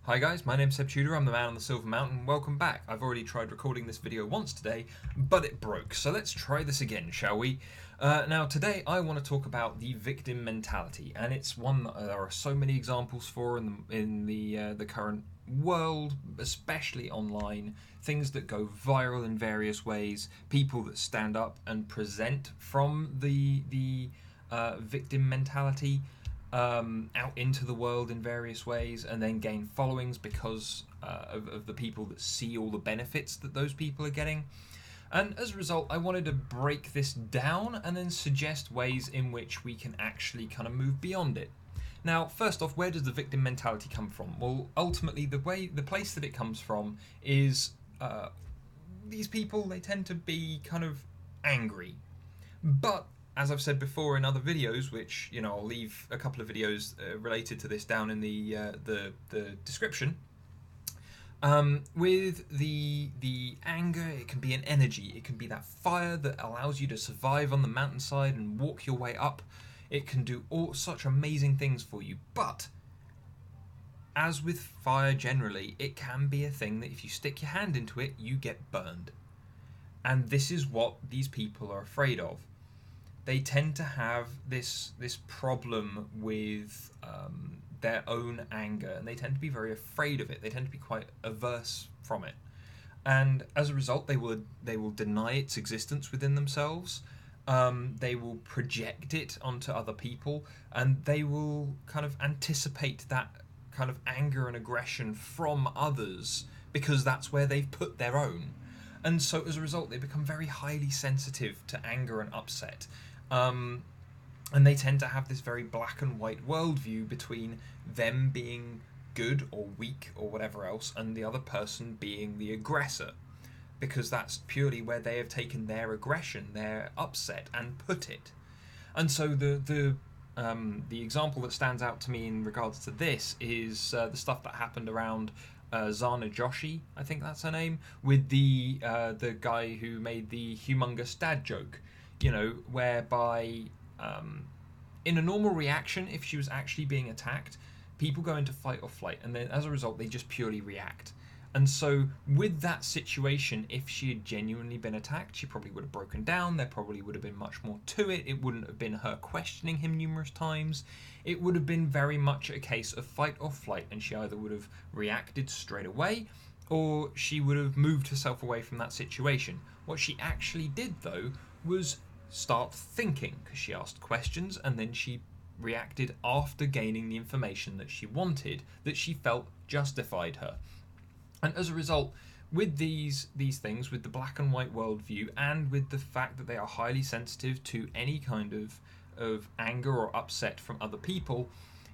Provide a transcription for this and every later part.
Hi guys, my name's Seb Tudor, I'm the man on the Silver Mountain, welcome back. I've already tried recording this video once today, but it broke, so let's try this again, shall we? Now today I want to talk about the victim mentality, and it's one that there are so many examples for in the current world, especially online, things that go viral in various ways, people that stand up and present from the victim mentality out into the world in various ways and then gain followings because of the people that see all the benefits that those people are getting. And as a result, I wanted to break this down and then suggest ways in which we can actually kind of move beyond it. Now, first off, where does the victim mentality come from? Well, ultimately, the place that it comes from is these people, they tend to be kind of angry. But as I've said before in other videos, which I'll leave a couple of videos related to this down in the description. With the anger, it can be an energy. It can be that fire that allows you to survive on the mountainside and walk your way up. It can do such amazing things for you. But as with fire generally, it can be a thing that if you stick your hand into it, you get burned. And this is what these people are afraid of. They tend to have this problem with their own anger, and they tend to be very afraid of it. They tend to be quite averse from it, and as a result, they will deny its existence within themselves. They will project it onto other people, and they will kind of anticipate that kind of anger and aggression from others because that's where they've put their own. And so as a result, they become very highly sensitive to anger and upset. And they tend to have this very black and white worldview between them being good or weak or whatever else and the other person being the aggressor, because that's purely where they have taken their aggression, their upset, and put it. And so the example that stands out to me in regards to this is the stuff that happened around Zana Joshi, I think that's her name, with the guy who made the humongous dad joke, whereby in a normal reaction, if she was actually being attacked, people go into fight or flight, and then as a result, they just purely react. And so with that situation, if she had genuinely been attacked, she probably would have broken down. There probably would have been much more to it. It wouldn't have been her questioning him numerous times. It would have been very much a case of fight or flight, and she either would have reacted straight away or she would have moved herself away from that situation. What she actually did, though, was start thinking, because she asked questions and then she reacted after gaining the information that she wanted, that she felt justified her. And as a result, with these things, with the black and white worldview, and with the fact that they are highly sensitive to any kind of anger or upset from other people,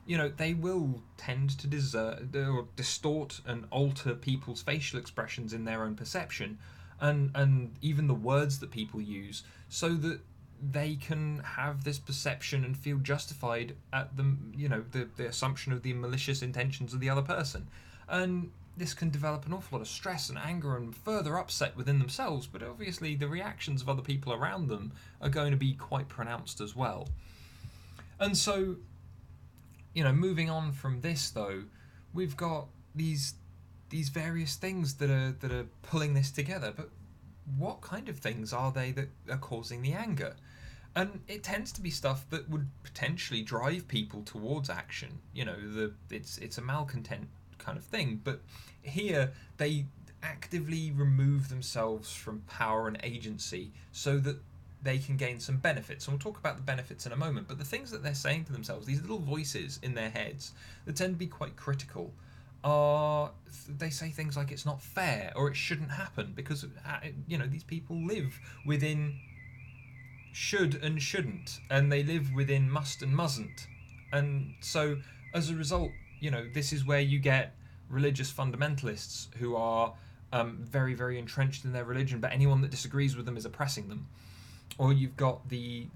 they will tend to distort and alter people's facial expressions in their own perception, and even the words that people use, so that they can have this perception and feel justified at the assumption of the malicious intentions of the other person. And this can develop an awful lot of stress and anger and further upset within themselves, but obviously the reactions of other people around them are going to be quite pronounced as well. And so, moving on from this though, we've got these various things that are pulling this together, but what kind of things are they that are causing the anger? And it tends to be stuff that would potentially drive people towards action. It's a malcontent kind of thing, but here they actively remove themselves from power and agency so that they can gain some benefits. And we'll talk about the benefits in a moment, but the things that they're saying to themselves, these little voices in their heads that tend to be quite critical, they say things like it's not fair or it shouldn't happen because these people live within should and shouldn't, and they live within must and mustn't. And so as a result, this is where you get religious fundamentalists who are very, very entrenched in their religion, but anyone that disagrees with them is oppressing them. Or you've got the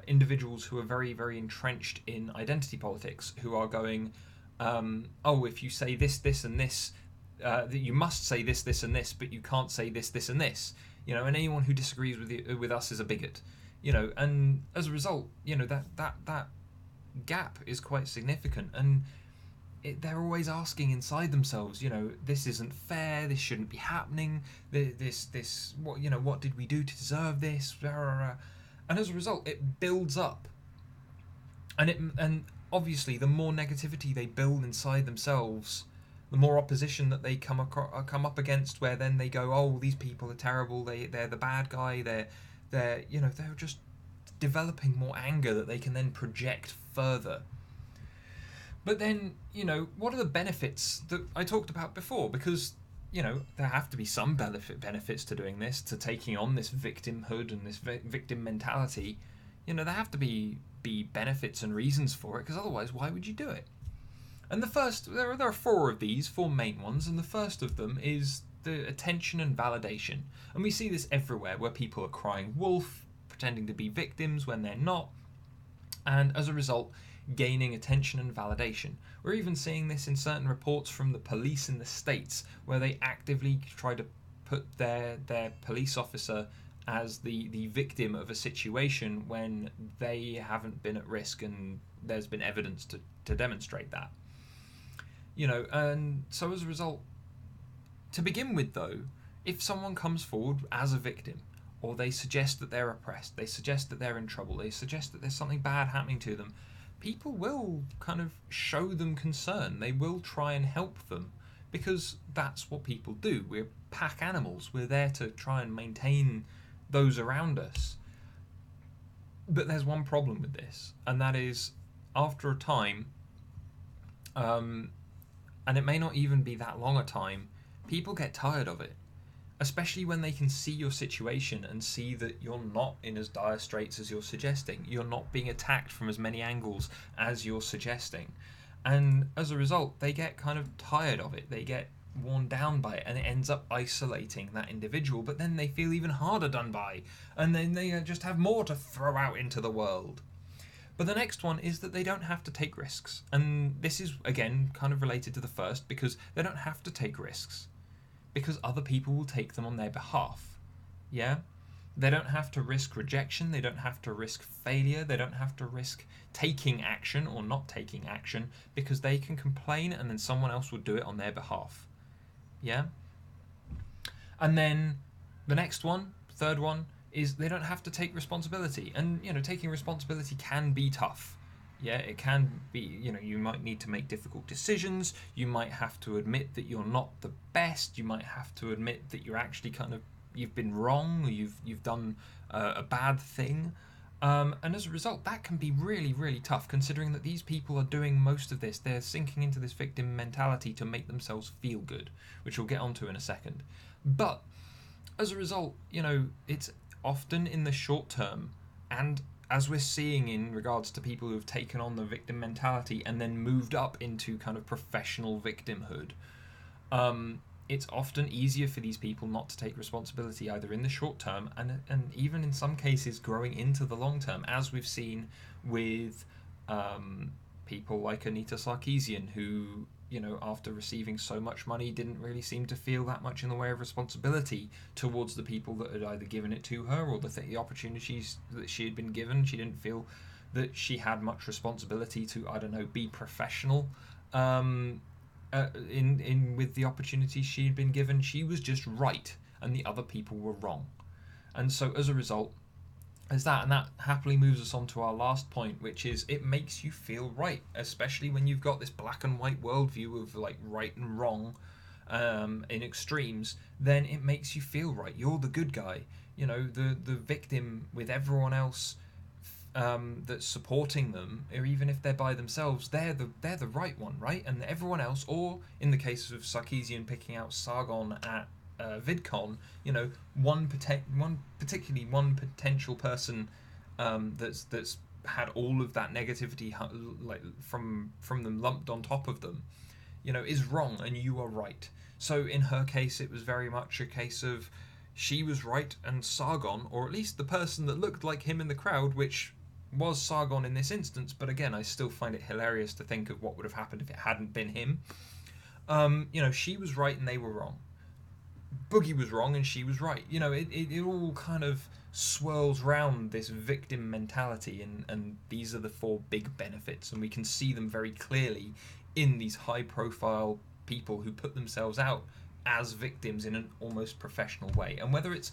individuals who are very, very entrenched in identity politics, who are going, if you say this, this, and this, that you must say this, this, and this, but you can't say this, this, and this. And anyone who disagrees with us is a bigot. And as a result, that gap is quite significant, and they're always asking inside themselves, this isn't fair, this shouldn't be happening, this what did we do to deserve this? And as a result, it builds up, and obviously the more negativity they build inside themselves, the more opposition that they come up against, where then they go, oh, these people are terrible, they're the bad guy, they're just developing more anger that they can then project further. But then, what are the benefits that I talked about before? Because, there have to be some benefits to doing this, to taking on this victimhood and this victim mentality. There have to be benefits and reasons for it, because otherwise, why would you do it? And the first, there are four main ones, and the first of them is the attention and validation. And we see this everywhere, where people are crying wolf, pretending to be victims when they're not, and as a result, gaining attention and validation. We're even seeing this in certain reports from the police in the States, where they actively try to put their police officer as the victim of a situation when they haven't been at risk, and there's been evidence to demonstrate that. And so as a result, to begin with though, if someone comes forward as a victim, or they suggest that they're oppressed, they suggest that they're in trouble, they suggest that there's something bad happening to them, people will kind of show them concern. They will try and help them, because that's what people do. We're pack animals. We're there to try and maintain those around us. But there's one problem with this, and that is, after a time, and it may not even be that long a time, people get tired of it. Especially when they can see your situation and see that you're not in as dire straits as you're suggesting. You're not being attacked from as many angles as you're suggesting. And as a result, they get kind of tired of it. They get worn down by it, and it ends up isolating that individual. But then they feel even harder done by, and then they just have more to throw out into the world. But the next one is that they don't have to take risks. And this is, again, kind of related to the first, because they don't have to take risks, because other people will take them on their behalf. Yeah? They don't have to risk rejection, they don't have to risk failure, they don't have to risk taking action or not taking action, because they can complain and then someone else will do it on their behalf. Yeah? And then the next one, third one, is they don't have to take responsibility. And, taking responsibility can be tough. Yeah, it can be, you might need to make difficult decisions, you might have to admit that you're not the best, you might have to admit that you're actually you've been wrong, or you've done a bad thing, and as a result, that can be really, really tough, considering that these people are doing most of this. They're sinking into this victim mentality to make themselves feel good, which we'll get onto in a second. But as a result, it's often in the short term, and as we're seeing in regards to people who have taken on the victim mentality and then moved up into kind of professional victimhood, it's often easier for these people not to take responsibility, either in the short term and even in some cases growing into the long term, as we've seen with people like Anita Sarkeesian, who, after receiving so much money, didn't really seem to feel that much in the way of responsibility towards the people that had either given it to her, or the opportunities that she had been given. She didn't feel that she had much responsibility to, be professional with the opportunities she had been given. She was just right, and the other people were wrong. And so as a result, and that happily moves us on to our last point, which is it makes you feel right, especially when you've got this black and white worldview of like right and wrong in extremes. Then it makes you feel right. You're the good guy, the victim with everyone else that's supporting them, or even if they're by themselves, they're the right one, right? And everyone else, or in the case of Sarkeesian picking out Sargon at VidCon, one potential person that's had all of that negativity like from them lumped on top of them, is wrong, and you are right. So in her case, it was very much a case of she was right, and Sargon, or at least the person that looked like him in the crowd, which was Sargon in this instance, but again, I still find it hilarious to think of what would have happened if it hadn't been him. She was right and they were wrong. Boogie was wrong and she was right. It all kind of swirls round this victim mentality, and these are the four big benefits, and we can see them very clearly in these high profile people who put themselves out as victims in an almost professional way. And whether it's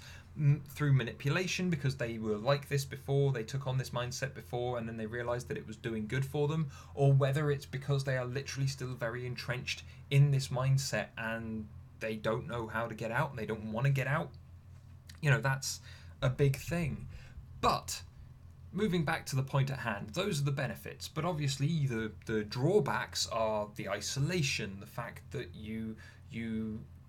through manipulation because they were like this before, they took on this mindset before and then they realized that it was doing good for them, or whether it's because they are literally still very entrenched in this mindset and they don't know how to get out and they don't want to get out, that's a big thing. But moving back to the point at hand, those are the benefits. But obviously the drawbacks are the isolation, the fact that you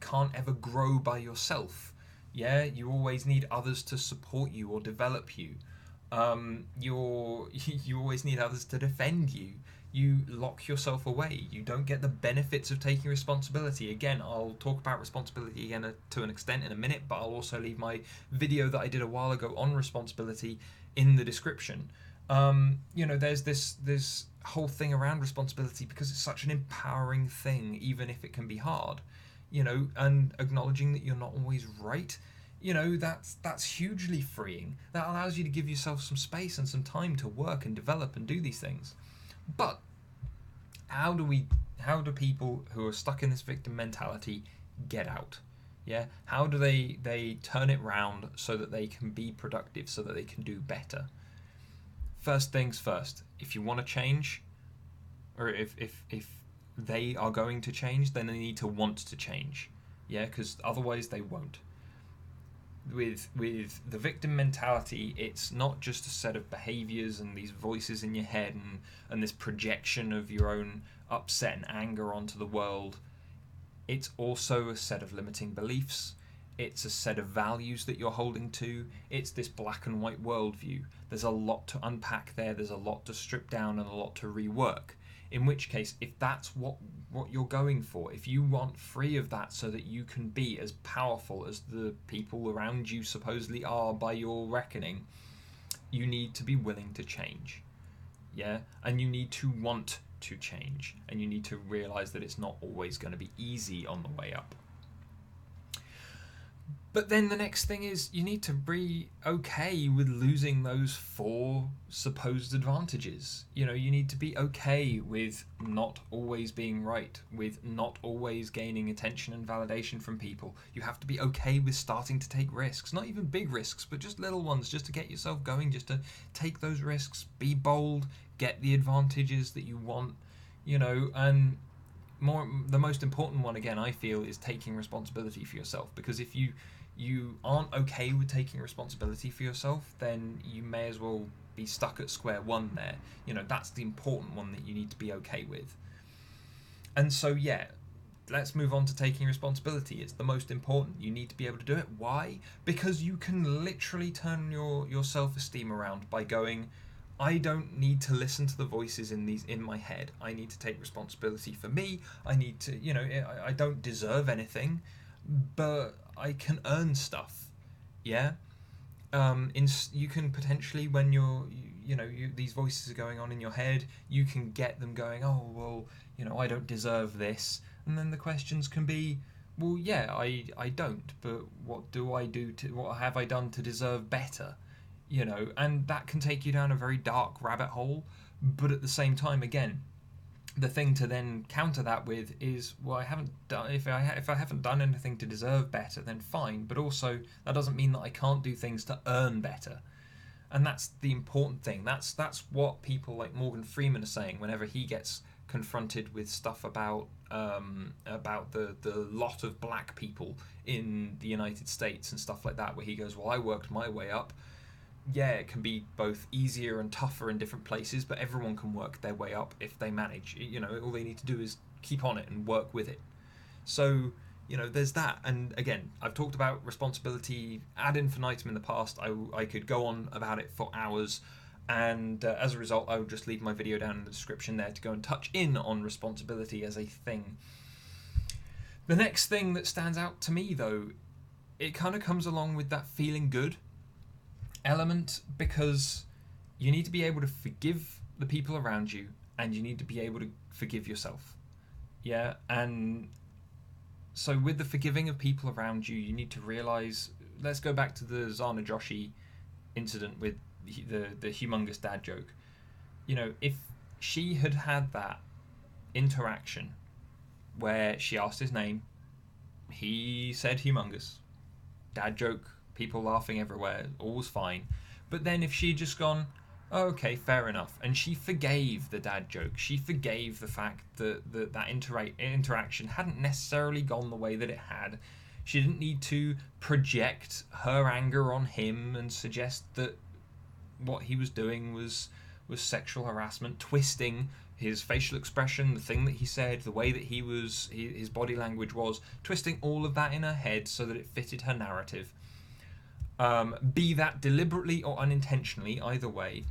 can't ever grow by yourself. Yeah, you always need others to support you or develop you. You always need others to defend you. You lock yourself away. You don't get the benefits of taking responsibility. Again, I'll talk about responsibility again to an extent in a minute, but I'll also leave my video that I did a while ago on responsibility in the description. There's this whole thing around responsibility because it's such an empowering thing, even if it can be hard. And acknowledging that you're not always right, that's hugely freeing. That allows you to give yourself some space and some time to work and develop and do these things. But how do people who are stuck in this victim mentality get out? Yeah, how do they turn it round so that they can be productive, so that they can do better? First things first, if you want to change, or if they are going to change, then they need to want to change. Yeah, because otherwise they won't. With the victim mentality, it's not just a set of behaviors and these voices in your head and this projection of your own upset and anger onto the world. It's also a set of limiting beliefs. It's a set of values that you're holding to. It's this black and white worldview. There's a lot to unpack there. There's a lot to strip down and a lot to rework. In which case, if that's what you're going for, if you want free of that so that you can be as powerful as the people around you supposedly are by your reckoning, you need to be willing to change. Yeah? And you need to want to change. And you need to realize that it's not always going to be easy on the way up. But then the next thing is you need to be okay with losing those 4 supposed advantages. You need to be okay with not always being right, with not always gaining attention and validation from people. You have to be okay with starting to take risks, not even big risks, but just little ones, just to get yourself going, just to take those risks, be bold, get the advantages that you want, and the most important one, again, I feel, is taking responsibility for yourself. Because if you aren't okay with taking responsibility for yourself, then you may as well be stuck at square one there. That's the important one that you need to be okay with. And so, yeah, let's move on to taking responsibility. It's the most important. You need to be able to do it. Why? Because you can literally turn your self-esteem around by going, I don't need to listen to the voices in my head. I need to take responsibility for me. I need to, I don't deserve anything, but I can earn stuff. Yeah. You can potentially, when these voices are going on in your head, you can get them going, oh well, I don't deserve this, and then the questions can be, well, yeah, I don't, but what have I done to deserve better? And that can take you down a very dark rabbit hole. But at the same time, again, the thing to then counter that with is, well, if I haven't done anything to deserve better, then fine. But also, that doesn't mean that I can't do things to earn better. And that's the important thing. That's what people like Morgan Freeman are saying whenever he gets confronted with stuff about the lot of black people in the United States and stuff like that, where he goes, well, I worked my way up. Yeah, it can be both easier and tougher in different places, but everyone can work their way up if they manage. All they need to do is keep on it and work with it. So, there's that. And again, I've talked about responsibility ad infinitum in the past. I could go on about it for hours. And as a result, I will just leave my video down in the description there to go and touch in on responsibility as a thing. The next thing that stands out to me, though, it kind of comes along with that feeling good element, because you need to be able to forgive the people around you and you need to be able to forgive yourself. Yeah, and so with the forgiving of people around you, you need to realize, let's go back to the Zana Joshi incident with the humongous dad joke. If she had had that interaction where she asked his name, he said humongous, dad joke, people laughing everywhere, all was fine. But then if she'd just gone, oh, okay, fair enough, and she forgave the dad joke, she forgave the fact that interaction hadn't necessarily gone the way that it had, she didn't need to project her anger on him and suggest that what he was doing was sexual harassment, twisting his facial expression, the thing that he said, the way that his body language was, twisting all of that in her head so that it fitted her narrative. Be that deliberately or unintentionally, either way,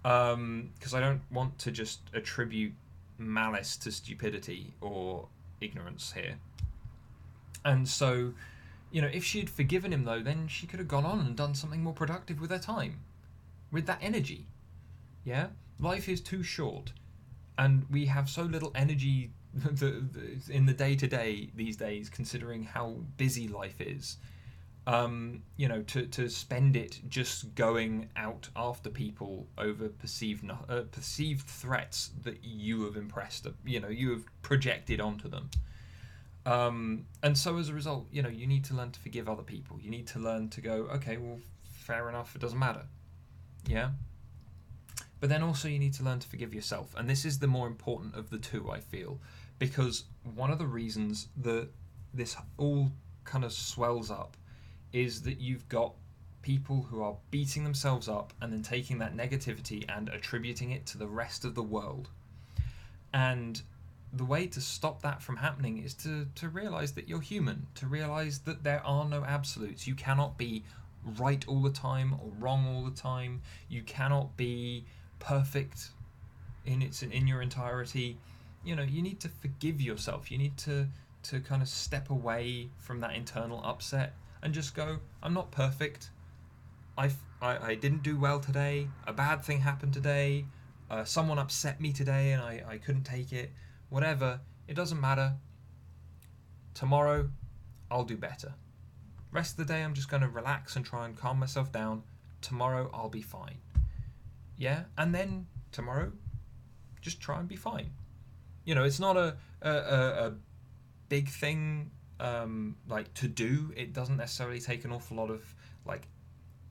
because I don't want to just attribute malice to stupidity or ignorance here. And so, if she had forgiven him, though, then she could have gone on and done something more productive with her time, with that energy. Yeah? Life is too short, and we have so little energy in the day-to-day these days, considering how busy life is. To spend it just going out after people over perceived threats that you have you have projected onto them. And so as a result, you need to learn to forgive other people. You need to learn to go, okay, well, fair enough, it doesn't matter. Yeah? But then also you need to learn to forgive yourself. And this is the more important of the two, I feel. Because one of the reasons that this all kind of swells up is that you've got people who are beating themselves up and then taking that negativity and attributing it to the rest of the world. And the way to stop that from happening is to realize that you're human, to realize that there are no absolutes. You cannot be right all the time or wrong all the time. You cannot be perfect in your entirety. You need to forgive yourself. You need to kind of step away from that internal upset and just go, I'm not perfect. I didn't do well today. A bad thing happened today. Someone upset me today and I couldn't take it. Whatever, it doesn't matter. Tomorrow, I'll do better. Rest of the day, I'm just going to relax and try and calm myself down. Tomorrow, I'll be fine. Yeah? And then tomorrow, just try and be fine. It's not a big thing to do. It doesn't necessarily take an awful lot of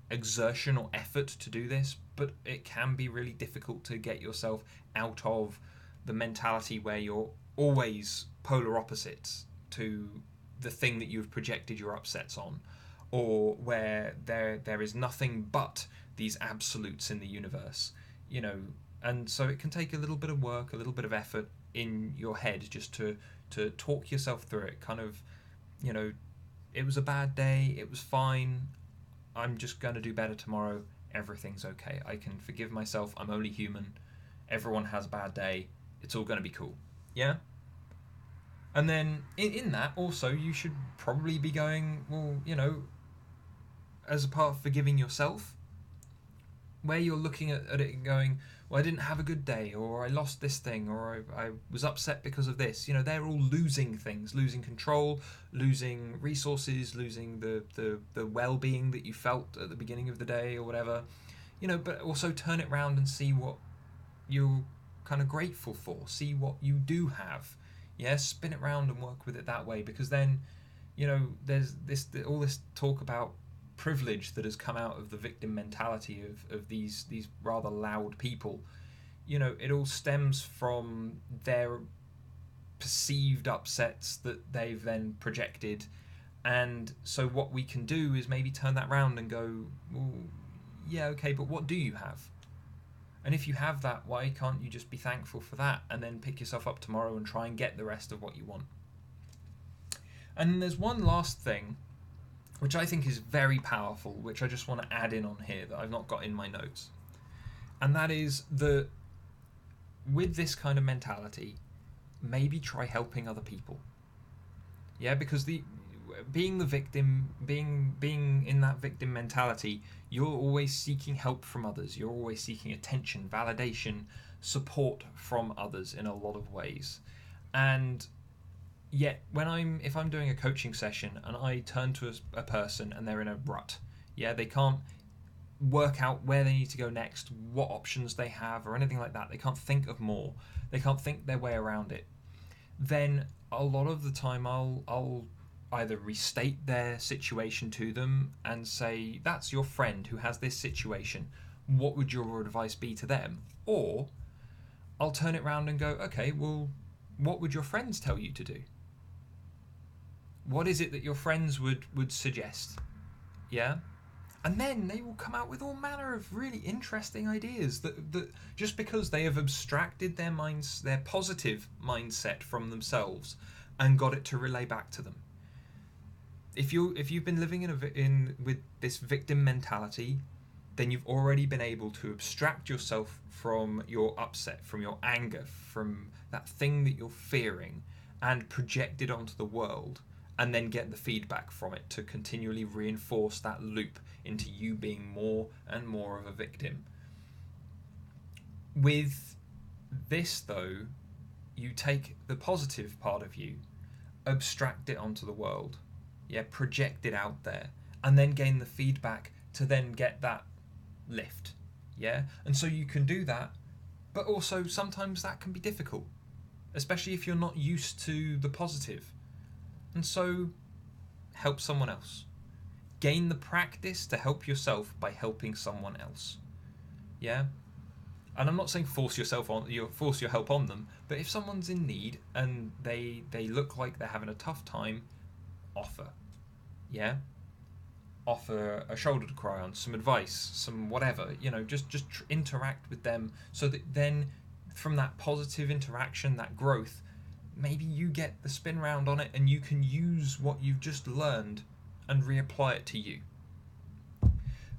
exertion or effort to do this, but it can be really difficult to get yourself out of the mentality where you're always polar opposites to the thing that you've projected your upsets on, or where there is nothing but these absolutes in the universe, and so it can take a little bit of work, a little bit of effort in your head just to talk yourself through it, kind of, it was a bad day, it was fine, I'm just going to do better tomorrow, everything's okay, I can forgive myself, I'm only human, everyone has a bad day, it's all going to be cool. Yeah? And then in that also you should probably be going, well, as a part of forgiving yourself, where you're looking at it and going, well, I didn't have a good day, or I lost this thing, or I was upset because of this. They're all losing things, losing control, losing resources, losing the well-being that you felt at the beginning of the day or whatever. But also turn it around and see what you're kind of grateful for, see what you do have. Yeah, spin it around and work with it that way, because then, there's all this talk about privilege that has come out of the victim mentality of these rather loud people. It all stems from their perceived upsets that they've then projected, and so what we can do is maybe turn that round and go, well, yeah, okay, but what do you have? And if you have that, why can't you just be thankful for that and then pick yourself up tomorrow and try and get the rest of what you want? And there's one last thing which I think is very powerful, which I just want to add in on here that I've not got in my notes. And that is that with this kind of mentality, maybe try helping other people. Yeah, because being the victim, being in that victim mentality, you're always seeking help from others. You're always seeking attention, validation, support from others in a lot of ways. And yet, if I'm doing a coaching session and I turn to a person and they're in a rut, yeah, they can't work out where they need to go next, what options they have, or anything like that. They can't think of more. They can't think their way around it. then a lot of the time I'll either restate their situation to them and say, that's your friend who has this situation, what would your advice be to them? Or I'll turn it around and go, okay, well, what would your friends tell you to do? What is it that your friends would suggest? Yeah? And then they will come out with all manner of really interesting ideas that just because they have abstracted their positive mindset from themselves and got it to relay back to them. If you've been living with this victim mentality, then you've already been able to abstract yourself from your upset, from your anger, from that thing that you're fearing, and project it onto the world, and then get the feedback from it to continually reinforce that loop into you being more and more of a victim. With this, though, you take the positive part of you, abstract it onto the world, project it out there, and then gain the feedback to then get that lift. And so you can do that, but also sometimes that can be difficult, especially if you're not used to the positive. And so help someone else. Gain the practice to help yourself by helping someone else. And I'm not saying force your help on them, but if someone's in need and they look like they're having a tough time, offer. Offer a shoulder to cry on, some advice, some whatever, just interact with them, so that then from that positive interaction, that growth, maybe you get the spin round on it and you can use what you've just learned and reapply it to you.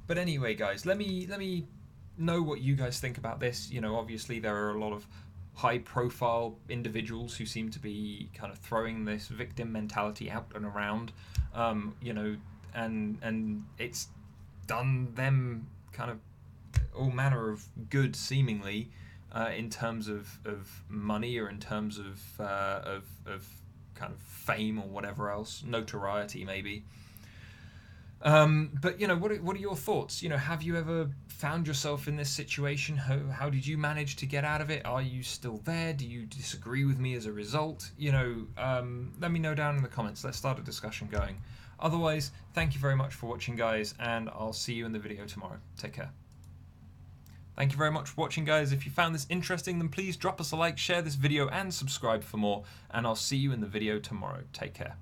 But anyway, guys, let me know what you guys think about this. Obviously there are a lot of high profile individuals who seem to be kind of throwing this victim mentality out and around, and it's done them kind of all manner of good, seemingly, in terms of money, or in terms of kind of fame or whatever else, notoriety maybe. But what are your thoughts? Have you ever found yourself in this situation? How did you manage to get out of it? Are you still there? Do you disagree with me as a result? Let me know down in the comments. Let's start a discussion going. Otherwise, thank you very much for watching, guys, and I'll see you in the video tomorrow. Take care. Thank you very much for watching, guys. If you found this interesting, then please drop us a like, share this video, and subscribe for more, and I'll see you in the video tomorrow. Take care.